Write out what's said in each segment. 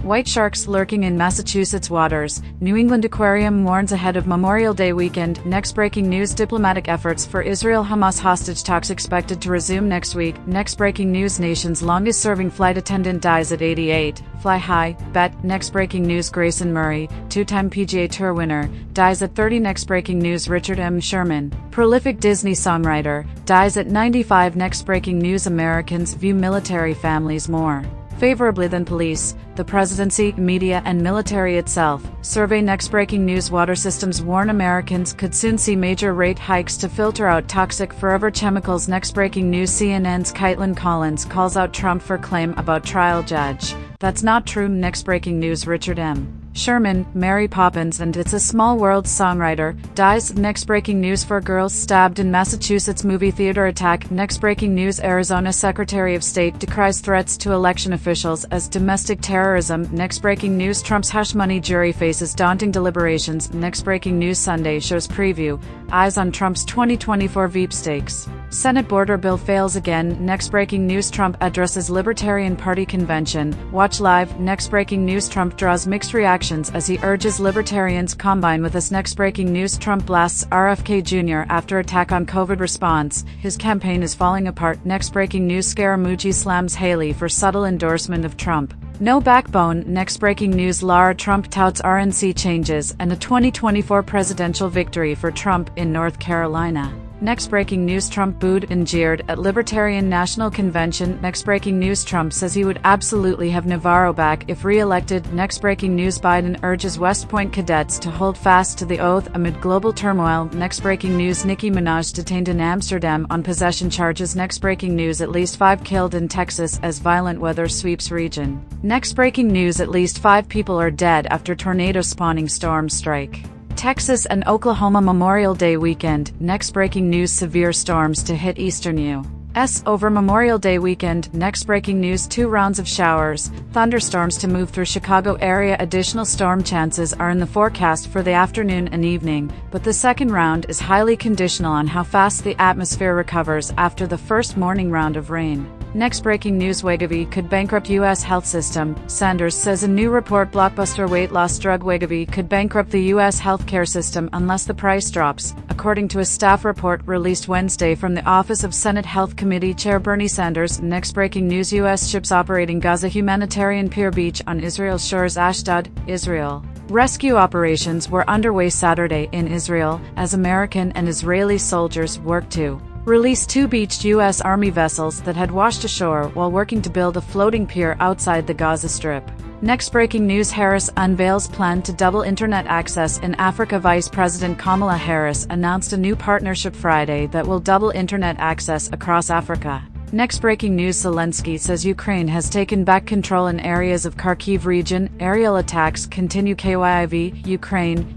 White sharks lurking in Massachusetts waters. New England Aquarium warns ahead of Memorial Day weekend. Next breaking news: diplomatic efforts for Israel-Hamas hostage talks expected to resume next week. Next breaking news: nation's longest-serving flight attendant dies at 88. Fly high, bet. Next breaking news: Grayson Murray, two-time PGA Tour winner, dies at 30. Next breaking news: Richard M. Sherman, prolific Disney songwriter, dies at 95. Next breaking news: Americans view military families more favorably than police, the presidency, media, and military itself. Survey. Next breaking news: water systems warn Americans could soon see major rate hikes to filter out toxic forever chemicals. Next breaking news: CNN's Caitlin Collins calls out Trump for claim about trial judge. That's not true. Next breaking news: Richard M. Sherman, Mary Poppins and It's a Small World songwriter, dies. Next breaking news: 4 girls stabbed in Massachusetts movie theater attack. Next breaking news: Arizona Secretary of State decries threats to election officials as domestic terrorism. Next breaking news: Trump's hush money jury faces daunting deliberations. Next breaking news: Sunday shows preview, eyes on Trump's 2024 Veep stakes. Senate border bill fails again. Next breaking news: Trump addresses Libertarian Party convention. Watch live. Next breaking news: Trump draws mixed reactions as he urges libertarians combine with us. Next breaking news: Trump blasts RFK Jr. after attack on COVID response. His campaign is falling apart. Next breaking news: Scaramucci slams Haley for subtle endorsement of Trump. No backbone. Next breaking news: Lara Trump touts RNC changes and a 2024 presidential victory for Trump in North Carolina. Next breaking news: Trump booed and jeered at Libertarian National Convention. Next breaking news: Trump says he would absolutely have Navarro back if re-elected. Next breaking news: Biden urges West Point cadets to hold fast to the oath amid global turmoil. Next breaking news: Nicki Minaj detained in Amsterdam on possession charges. Next breaking news: at least 5 killed in Texas as violent weather sweeps region. Next breaking news: at least 5 people are dead after tornado-spawning storms strike Texas and Oklahoma Memorial Day weekend. Next breaking news: severe storms to hit eastern U.S. over Memorial Day weekend. Next breaking news: 2 rounds of showers, thunderstorms to move through Chicago area. Additional storm chances are in the forecast for the afternoon and evening, but the second round is highly conditional on how fast the atmosphere recovers after the first morning round of rain. Next breaking news: Wegovy could bankrupt U.S. health system. Sanders says in new report blockbuster weight loss drug Wegovy could bankrupt the U.S. healthcare system unless the price drops, according to a staff report released Wednesday from the Office of Senate Health Committee Chair Bernie Sanders. Next breaking news: U.S. ships operating Gaza humanitarian pier beach on Israel's shores. Ashdod, Israel. Rescue operations were underway Saturday in Israel as American and Israeli soldiers worked to released 2 beached U.S. Army vessels that had washed ashore while working to build a floating pier outside the Gaza Strip. Next breaking news: Harris unveils plan to double internet access in Africa. Vice President Kamala Harris announced a new partnership Friday that will double internet access across Africa. Next breaking news: Zelensky says Ukraine has taken back control in areas of Kharkiv region. Aerial attacks continue. KYIV,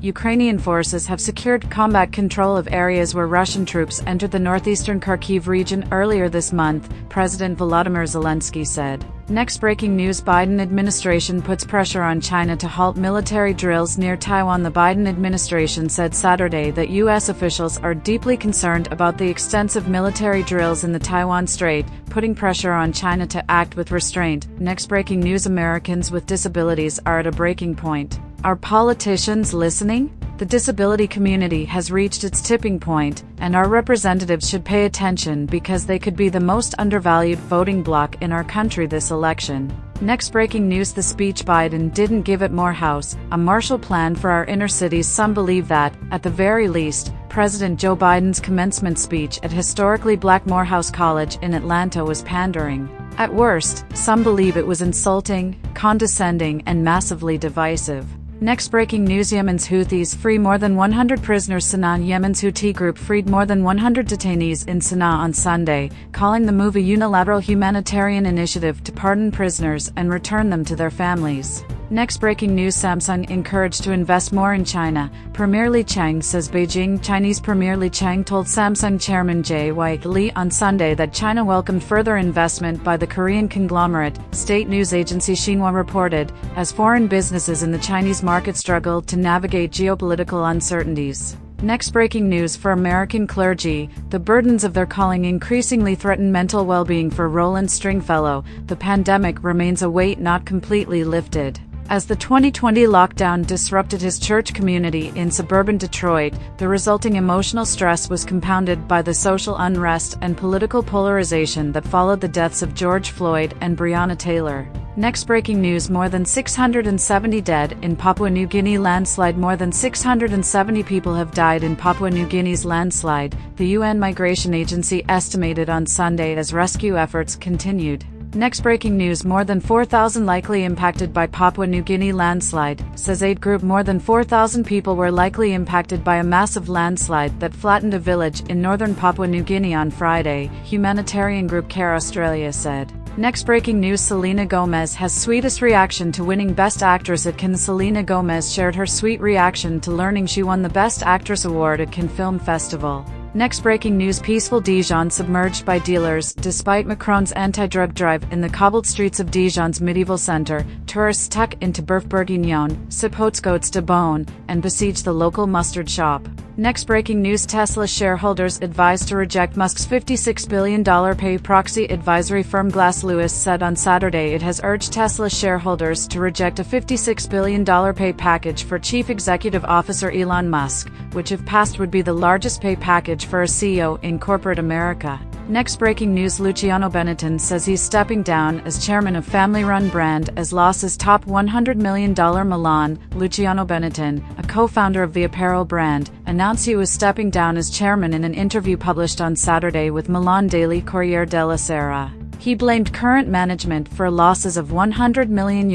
Ukrainian forces have secured combat control of areas where Russian troops entered the northeastern Kharkiv region earlier this month, President Volodymyr Zelensky said. Next breaking news: Biden administration puts pressure on China to halt military drills near Taiwan. The Biden administration said Saturday that U.S. officials are deeply concerned about the extensive military drills in the Taiwan Strait, putting pressure on China to act with restraint. Next breaking news: Americans with disabilities are at a breaking point. Are politicians listening? The disability community has reached its tipping point, and our representatives should pay attention because they could be the most undervalued voting bloc in our country this election. Next breaking news: the speech Biden didn't give at Morehouse, a Marshall Plan for our inner cities. Some believe that, at the very least, President Joe Biden's commencement speech at historically black Morehouse College in Atlanta was pandering. At worst, some believe it was insulting, condescending, and massively divisive. Next breaking news: Yemen's Houthis free more than 100 prisoners. Sana'a. Yemen's Houthi group freed more than 100 detainees in Sana'a on Sunday, calling the move a unilateral humanitarian initiative to pardon prisoners and return them to their families. Next breaking news: Samsung encouraged to invest more in China. Premier Li Chang says Beijing. Chinese Premier Li Chang told Samsung Chairman J.Y. Lee on Sunday that China welcomed further investment by the Korean conglomerate, state news agency Xinhua reported, as foreign businesses in the Chinese market struggle to navigate geopolitical uncertainties. Next breaking news: for American clergy, the burdens of their calling increasingly threaten mental well-being. For Roland Stringfellow, the pandemic remains a weight not completely lifted. As the 2020 lockdown disrupted his church community in suburban Detroit, the resulting emotional stress was compounded by the social unrest and political polarization that followed the deaths of George Floyd and Breonna Taylor. Next breaking news: more than 670 dead in Papua New Guinea landslide. More than 670 people have died in Papua New Guinea's landslide, the UN Migration Agency estimated on Sunday as rescue efforts continued. Next breaking news: more than 4,000 likely impacted by Papua New Guinea landslide, says aid group. More than 4,000 people were likely impacted by a massive landslide that flattened a village in northern Papua New Guinea on Friday, humanitarian group Care Australia said. Next breaking news: Selena Gomez has sweetest reaction to winning Best Actress at Cannes. Selena Gomez shared her sweet reaction to learning she won the Best Actress award at Cannes Film Festival. Next breaking news: peaceful Dijon submerged by dealers. Despite Macron's anti-drug drive in the cobbled streets of Dijon's medieval center, tourists tuck into Boeuf Bourguignon, sip Hautes de Beaune, and besiege the local mustard shop. Next breaking news: Tesla shareholders advised to reject Musk's $56 billion pay. Proxy advisory firm Glass Lewis said on Saturday it has urged Tesla shareholders to reject a $56 billion pay package for Chief Executive Officer Elon Musk, which if passed would be the largest pay package for a CEO in corporate America. Next breaking news: Luciano Benetton says he's stepping down as chairman of family-run brand as losses top $100 million. Milan. Luciano Benetton, a co-founder of the apparel brand, announced he was stepping down as chairman in an interview published on Saturday with Milan daily Corriere della Sera. He blamed current management for losses of €100 million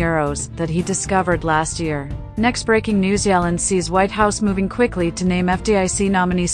that he discovered last year. Next breaking news: Yellen sees White House moving quickly to name FDIC nominee.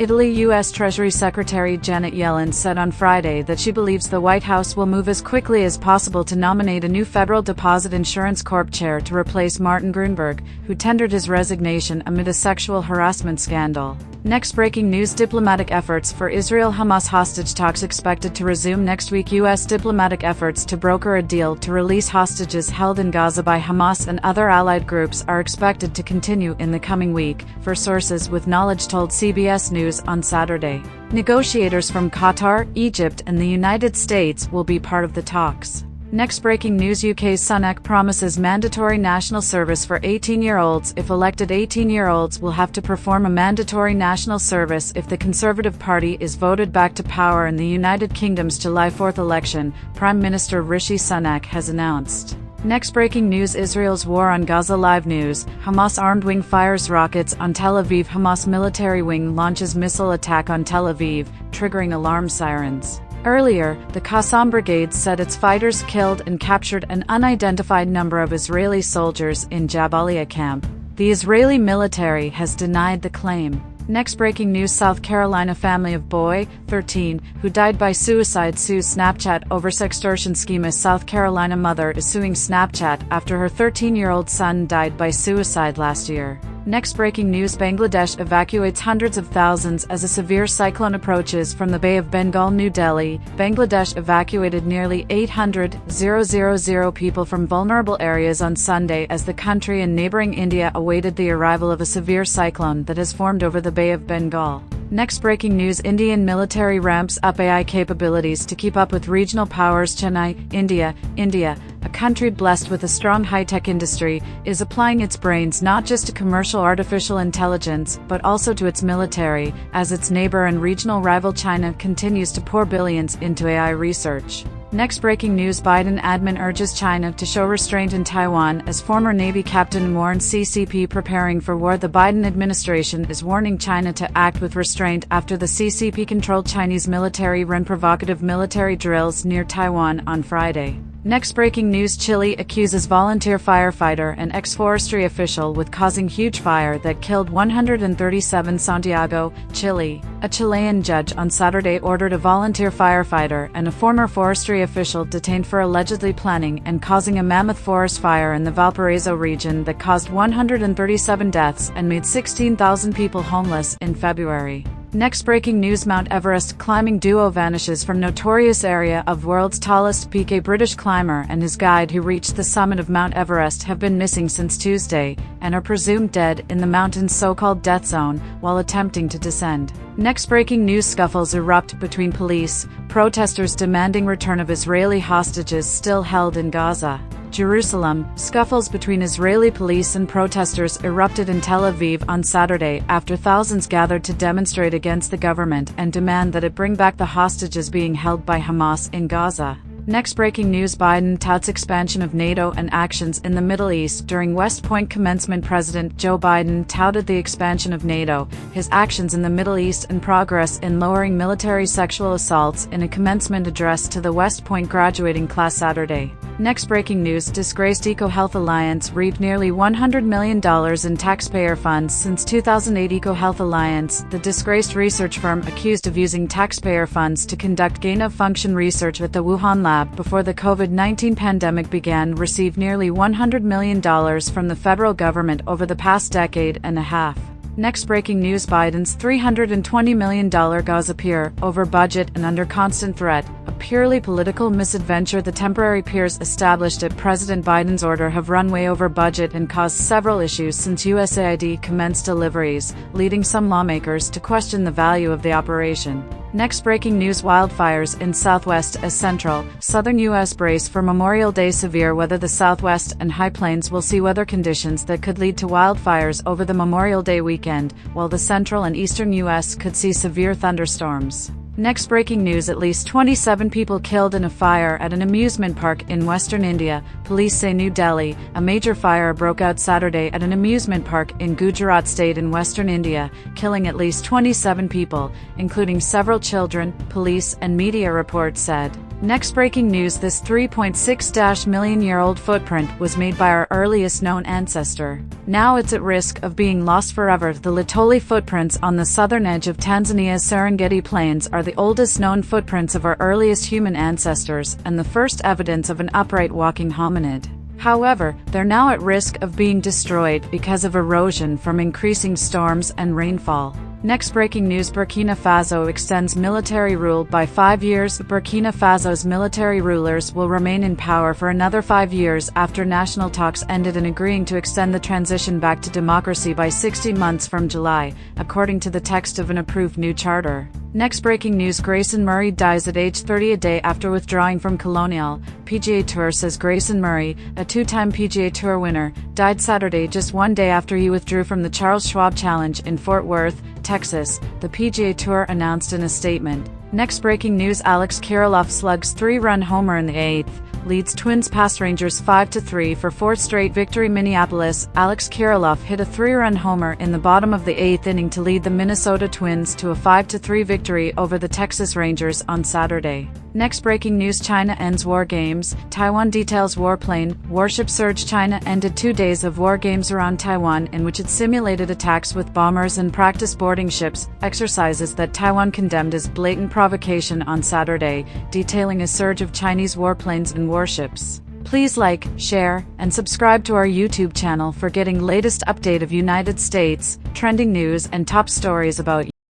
Italy. U.S. Treasury Secretary Janet Yellen said on Friday that she believes the White House will move as quickly as possible to nominate a new Federal Deposit Insurance Corp chair to replace Martin Gruenberg, who tendered his resignation amid a sexual harassment scandal. Next breaking news: diplomatic efforts for Israel-Hamas hostage talks expected to resume next week. U.S. diplomatic efforts to broker a deal to release hostages held in Gaza by Hamas and other allied groups are expected to continue in the coming week, for sources with knowledge told CBS News on Saturday. Negotiators from Qatar, Egypt, and the United States will be part of the talks. Next breaking news: UK's Sunak promises mandatory national service for 18-year-olds. If elected, 18-year-olds will have to perform a mandatory national service if the Conservative Party is voted back to power in the United Kingdom's July 4th election, Prime Minister Rishi Sunak has announced. Next breaking news: Israel's war on Gaza. Live news: Hamas armed wing fires rockets on Tel Aviv. Hamas military wing launches missile attack on Tel Aviv, triggering alarm sirens. Earlier, the Qassam Brigade said its fighters killed and captured an unidentified number of Israeli soldiers in Jabalia camp. The Israeli military has denied the claim. Next breaking news: South Carolina family of boy, 13, who died by suicide sues Snapchat over sextortion scheme. A South Carolina mother is suing Snapchat after her 13-year-old son died by suicide last year. Next breaking news: Bangladesh evacuates hundreds of thousands as a severe cyclone approaches from the Bay of Bengal. New Delhi. Bangladesh evacuated nearly 800,000 people from vulnerable areas on Sunday as the country and neighboring India awaited the arrival of a severe cyclone that has formed over the Bay of Bengal. Next breaking news: Indian military ramps up AI capabilities to keep up with regional powers. Chennai, India, a country blessed with a strong high-tech industry, is applying its brains not just to commercial artificial intelligence, but also to its military, as its neighbor and regional rival China continues to pour billions into AI research. Next breaking news: Biden admin urges China to show restraint in Taiwan as former Navy captain warns CCP preparing for war. The Biden administration is warning China to act with restraint after the CCP-controlled Chinese military ran provocative military drills near Taiwan on Friday. Next breaking news: Chile accuses volunteer firefighter and ex-forestry official with causing huge fire that killed 137. Santiago, Chile. A Chilean judge on Saturday ordered a volunteer firefighter and a former forestry official detained for allegedly planning and causing a mammoth forest fire in the Valparaiso region that caused 137 deaths and made 16,000 people homeless in February. Next breaking news: Mount Everest climbing duo vanishes from notorious area of world's tallest peak. A British climber and his guide who reached the summit of Mount Everest have been missing since Tuesday, and are presumed dead in the mountain's so-called death zone while attempting to descend. Next breaking news: Scuffles erupt between police, protesters demanding return of Israeli hostages still held in Gaza. Jerusalem, scuffles between Israeli police and protesters erupted in Tel Aviv on Saturday after thousands gathered to demonstrate against the government and demand that it bring back the hostages being held by Hamas in Gaza. Next breaking news: Biden touts expansion of NATO and actions in the Middle East. During West Point commencement, President Joe Biden touted the expansion of NATO, his actions in the Middle East, and progress in lowering military sexual assaults in a commencement address to the West Point graduating class Saturday. Next breaking news: disgraced EcoHealth Alliance reaped nearly $100 million in taxpayer funds since 2008. EcoHealth Alliance, the disgraced research firm accused of using taxpayer funds to conduct gain-of-function research at the Wuhan lab before the COVID-19 pandemic began, received nearly $100 million from the federal government over the past decade and a half. Next breaking news: Biden's $320 million Gaza pier, over budget and under constant threat, a purely political misadventure. The temporary piers established at President Biden's order have run way over budget and caused several issues since USAID commenced deliveries, leading some lawmakers to question the value of the operation. Next breaking news: wildfires in southwest as central, southern U.S. brace for Memorial Day. Severe weather: the southwest and high plains will see weather conditions that could lead to wildfires over the Memorial Day weekend, while the central and eastern U.S. could see severe thunderstorms. Next breaking news: at least 27 people killed in a fire at an amusement park in western India. Police say New Delhi, a major fire broke out Saturday at an amusement park in Gujarat state in western India, killing at least 27 people, including several children, police and media reports said. Next breaking news: this 3.6-million-year-old footprint was made by our earliest known ancestor. Now it's at risk of being lost forever. The Litoli footprints on the southern edge of Tanzania's Serengeti Plains are the oldest known footprints of our earliest human ancestors and the first evidence of an upright walking hominid. However, they're now at risk of being destroyed because of erosion from increasing storms and rainfall. Next breaking news: Burkina Faso extends military rule by 5 years. Burkina Faso's military rulers will remain in power for another 5 years after national talks ended in agreeing to extend the transition back to democracy by 60 months from July, according to the text of an approved new charter. Next breaking news: Grayson Murray dies at age 30 a day after withdrawing from Colonial PGA Tour. Says Grayson Murray, a two-time PGA Tour winner, died Saturday just one day after he withdrew from the Charles Schwab Challenge in Fort Worth, Texas, the PGA Tour announced in a statement. Next breaking news: Alex Kirilloff slugs 3-run homer in the 8th, leads Twins past Rangers 5-3 for 4th straight victory. Minneapolis, Alex Kirilloff hit a 3-run homer in the bottom of the 8th inning to lead the Minnesota Twins to a 5-3 victory over the Texas Rangers on Saturday. Next breaking news: China ends war games. Taiwan details warplane warship surge. China ended 2 days of war games around Taiwan in which it simulated attacks with bombers and practice boarding ships, exercises that Taiwan condemned as blatant provocation on Saturday, detailing a surge of Chinese warplanes and warships. Please like, share, and subscribe to our YouTube channel for getting latest update of United States trending news and top stories about